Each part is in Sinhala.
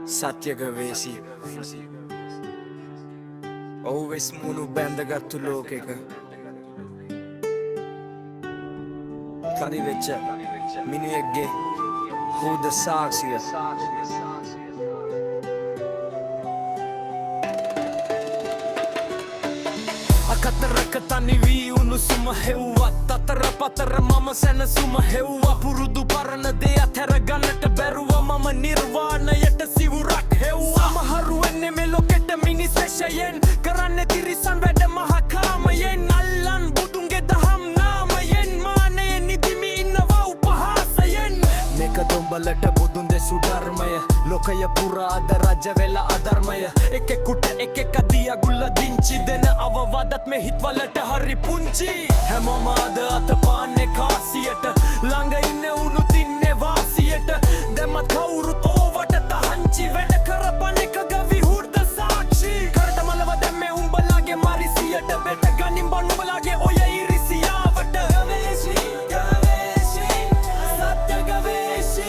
සත්‍යගවේසි ඔහු වෙස් මුණු බැඳගත්තු ලෝකෙක කදිවෙච්ච මිනිහෙක්ගේ හුද සාක්ෂිය අකතරක තනි වී උණුසුම හෙව්වත් අතර පතර මම සැනසුම හෙව්වා පුරුදු පරණ දේ අතහැර ගන්නට බැරුව මම නිර්වාණයට සිවුරක් හෙව්වා මහරු වෙන්නේ මේ ලෝකෙට මිනිස් වෙෂයෙන් කරන්නේ තිරිසන් වැඩ මහා කාමයෙන් අල්ලන් බුදුන්ගේ දහම් නාමයෙන් මානෙ නිදිමි ඉන්නවා උපහාසයෙන් මේක දොඹලට බුදුන් දෙසු ධර්මය ලෝකය පුරා අද රජ වෙලා අධර්මය එකෙකුට එක දියගුල්ල දිංචි දෙන අවවාදත් මේ හිත්වලට හරි පුංචි හැමෝම අද අතපාන්නේ කාසියට ළඟ ඉන්න උණු තින්නේ වාසියට දැම්මත් කවුරුත් ඕවට තහංචි වැඩ කරපන් එක ගවි හුර්ද සාක්ෂි කරට මලව දැම්මේ උඹලාගේ මරිසියට බෙට ගනින් බන් උඹලාගේ ඔය ඉරිසියාවට ගවේෂි සත්‍ය ගවේෂි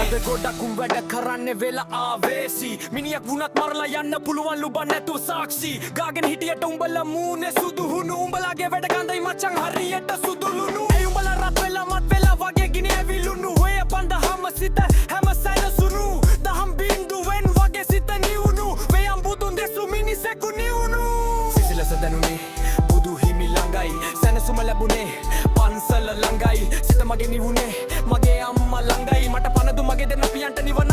අද ගොඩක් උන් වැඩ කරන්නේ වෙලා ආවේසි මිනිහෙක් වුණත් මරලා යන්න පුළුවන් ලුබන් නැතුව සාක්ෂි ගාගෙන හිටියට උඹලා මූනේ සුදුහුණු උඹලාගේ වැඩ ගඳයි මචං හරියට සුදුලුණු ඒ උඹලා රත් වෙලා මත් වෙලා වගේ ගිනි ඇවිලුණු ඔය පන්දහම සිත හැම සැනසුණු දහම් බින්දුවෙන් වගේ සිත නිවුණු වේයම් බුදුන් දෙසු මිනිසෙකු නිවුණු සිසිලස දැනුනේ බුදු හිමි ළඟයි සැනසුම ලැබුණේ පන්සල ළඟයි සිත මගේ නිවුණේ මගේ අම්මා ළඟයි මට පනදු මගේ දෙන්න පියන්ට නිවන